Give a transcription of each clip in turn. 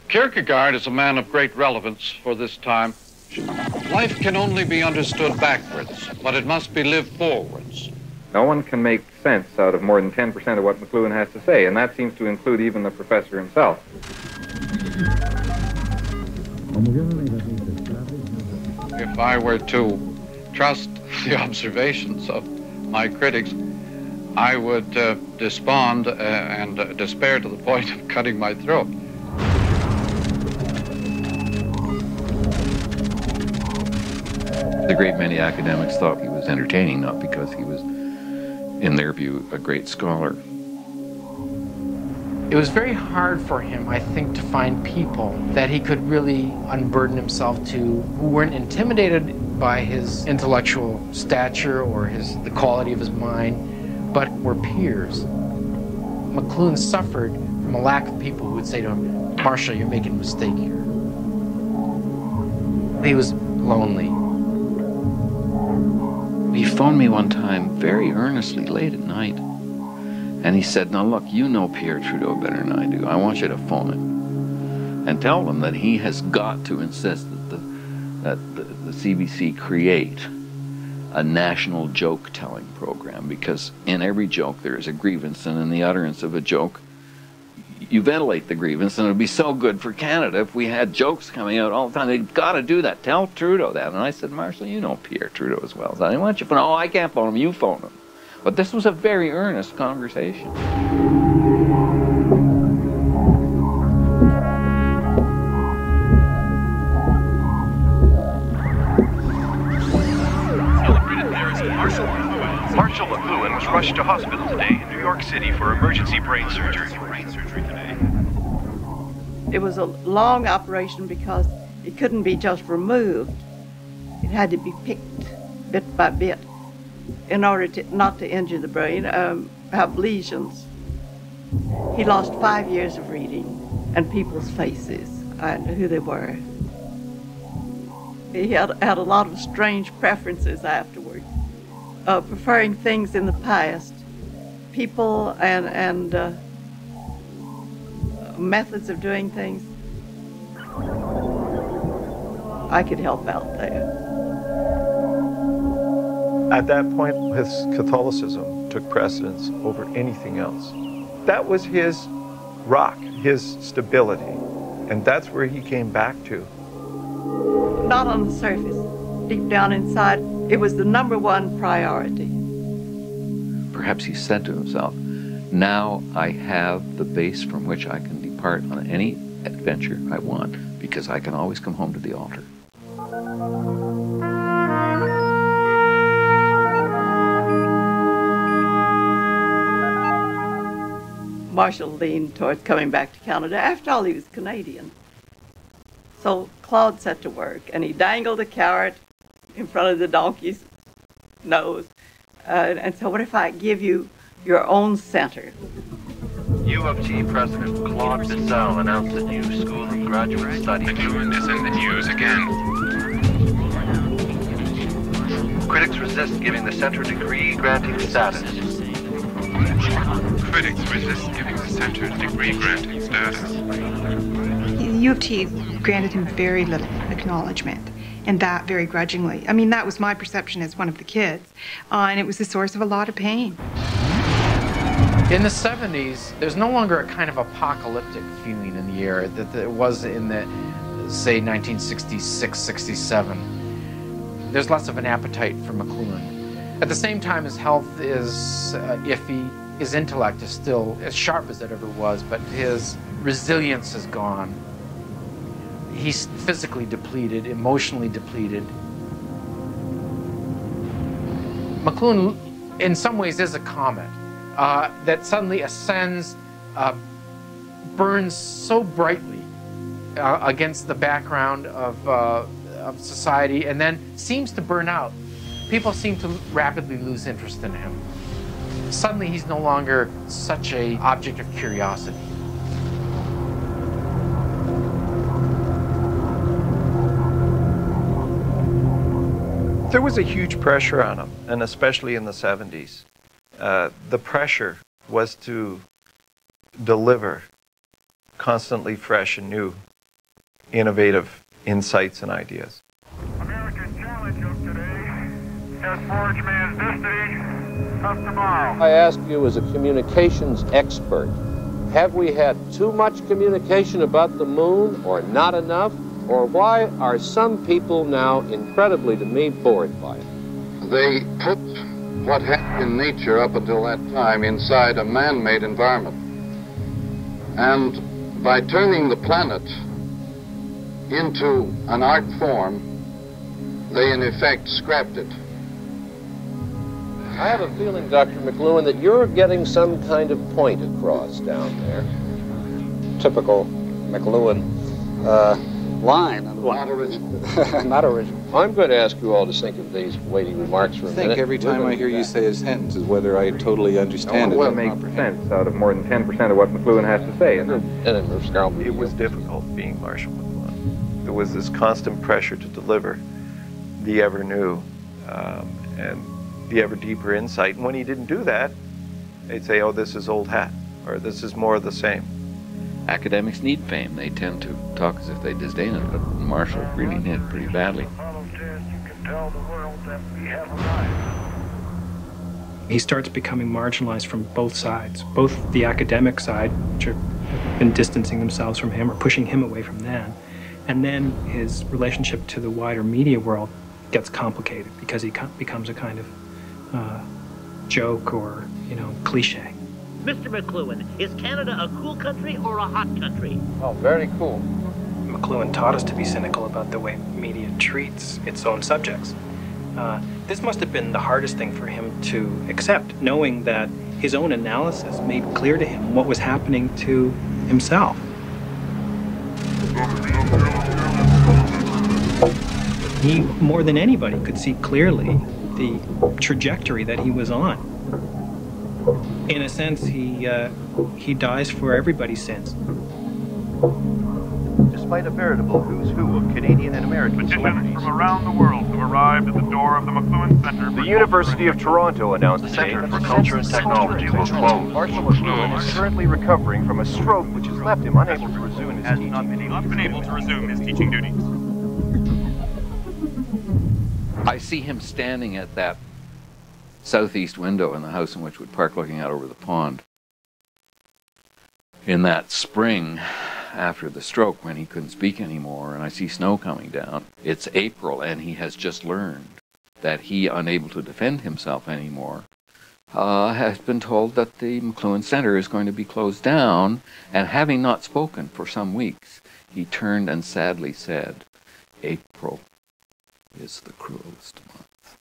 Kierkegaard is a man of great relevance for this time. Life can only be understood backwards, but it must be lived forwards. No one can make sense out of more than 10% of what Mcluhan has to say, and that seems to include even the professor himself. If I were to trust the observations of my critics, I would despond and despair to the point of cutting my throat. A great many academics thought he was entertaining, not because he was, in their view, a great scholar. It was very hard for him, I think, to find people that he could really unburden himself to, who weren't intimidated by his intellectual stature or the quality of his mind, but were peers. Mcluhan suffered from a lack of people who would say to him, "Marshal, you're making a mistake here." He was lonely. He phoned me one time very earnestly late at night, and he said, "Now look, you know Pierre Trudeau better than I do. I want you to phone him and tell him that he has got to insist that the CBC create a national joke-telling program, because in every joke there is a grievance, and in the utterance of a joke you ventilate the grievance, and it would be so good for Canada if we had jokes coming out all the time. They've got to do that. Tell Trudeau that." And I said, "Marshal, you know Pierre Trudeau as well as I. Why don't you phone him?" "Oh, I can't phone him. You phone him." But this was a very earnest conversation. Marshal Mcluhan was rushed to hospital today in New York City for emergency brain surgery. It was a long operation because it couldn't be just removed. It had to be picked bit by bit in order not to injure the brain, have lesions. He lost 5 years of reading and people's faces and who they were. He had a lot of strange preferences afterward, preferring things in the past, people and methods of doing things. I could help out there. At that point, his Catholicism took precedence over anything else. That was his rock, his stability, and that's where he came back to. Not on the surface, deep down inside, it was the #1 priority. Perhaps he said to himself, "Now I have the base from which I can depart on any adventure I want, because I can always come home to the altar." Marshal leaned towards coming back to Canada. After all, he was Canadian. So Claude set to work, and he dangled a carrot in front of the donkey's nose. And so, what if I give you your own center? U of T President Claude Bissell announced a new School of Graduate Studies. Mcluhan is in the news again. Critics resist giving the center degree-granting status. Critics resist giving the center degree-granting status. U of T granted him very little acknowledgement, and that very grudgingly. I mean, that was my perception as one of the kids, and it was the source of a lot of pain. In the 70s, there's no longer a kind of apocalyptic feeling in the air that there was in the, say, 1966, 67. There's less of an appetite for Mcluhan. At the same time, his health is iffy. His intellect is still as sharp as it ever was, but his resilience is gone. He's physically depleted, emotionally depleted. Mcluhan, in some ways, is a comet that suddenly ascends, burns so brightly against the background of society, and then seems to burn out. People seem to rapidly lose interest in him. Suddenly, he's no longer such an object of curiosity. There was a huge pressure on him, and especially in the 70s. The pressure was to deliver constantly fresh and new, innovative insights and ideas. America's challenge of today has forged man's destiny of tomorrow. I ask you as a communications expert, have we had too much communication about the moon or not enough? Or why are some people now incredibly, to me, bored by it? They put what happened in nature up until that time inside a man-made environment. And by turning the planet into an art form, they in effect scrapped it. I have a feeling, Dr. Mcluhan, that you're getting some kind of point across down there. Typical Mcluhan line. Not original. Not original. I'm going to ask you all to think of these weighty remarks for a minute. I think every time I hear you say a sentence is whether I totally understand it. Well, it makes sense out of more than 10% of what Mcluhan has to say. It was difficult being Marshal Mcluhan. There was this constant pressure to deliver the ever new and the ever deeper insight. And when he didn't do that, they'd say, oh, this is old hat, or this is more of the same. Academics need fame. They tend to talk as if they disdain it, but Marshall really did pretty badly. He starts becoming marginalized from both sides, both the academic side, which have been distancing themselves from him or pushing him away from them, and then his relationship to the wider media world gets complicated because he becomes a kind of joke or, cliche. Mr. Mcluhan, is Canada a cool country or a hot country? Oh, very cool. Mcluhan taught us to be cynical about the way media treats its own subjects. This must have been the hardest thing for him to accept, knowing that his own analysis made clear to him what was happening to himself. He, more than anybody, could see clearly the trajectory that he was on. In a sense, he dies for everybody's sins. Despite a veritable who's who of Canadian and American celebrities from around the world have arrived at the door of the Mcluhan Center. The University of Toronto announced the today Center that for Culture and Technology will close. Marshal Mcluhan is currently recovering from a stroke which has left him unable to resume his teaching. Not been able to resume his teaching duties. I see him standing at that southeast window in the house in Witchwood Park looking out over the pond. In that spring after the stroke when he couldn't speak anymore and I see snow coming down. It's April and he has just learned that he, unable to defend himself anymore, has been told that the Mcluhan Center is going to be closed down, and having not spoken for some weeks, he turned and sadly said, April is the cruelest month.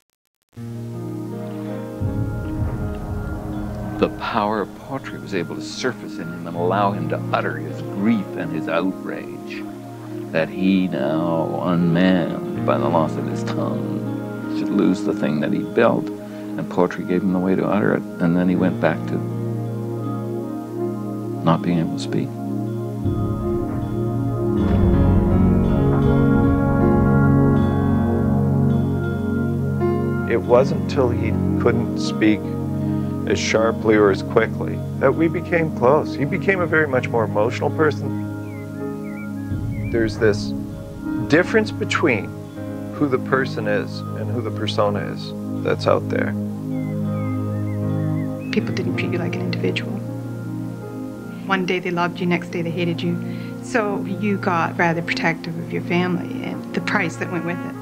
The power of poetry was able to surface in him and allow him to utter his grief and his outrage that he now, unmanned by the loss of his tongue, should lose the thing that he built. And poetry gave him the way to utter it, and then he went back to not being able to speak. It wasn't until he couldn't speak as sharply or as quickly that we became close. He became a very much more emotional person. There's this difference between who the person is and who the persona is that's out there. People didn't treat you like an individual. One day they loved you, next day they hated you. So you got rather protective of your family and the price that went with it.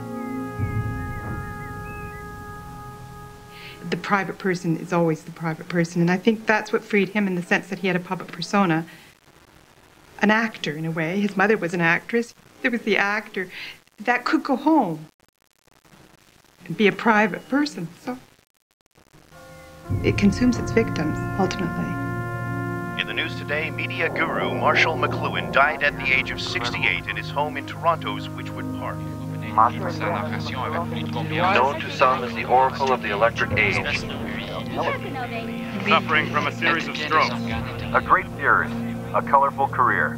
The private person is always the private person, and I think that's what freed him in the sense that he had a public persona. An actor, in a way. His mother was an actress. There was the actor that could go home and be a private person. So it consumes its victims, ultimately. In the news today, media guru Marshal Mcluhan died at the age of 68 in his home in Toronto's Witchwood Park. Known to some as the Oracle of the Electric Age. Suffering from a series of strokes. A great theorist, a colorful career.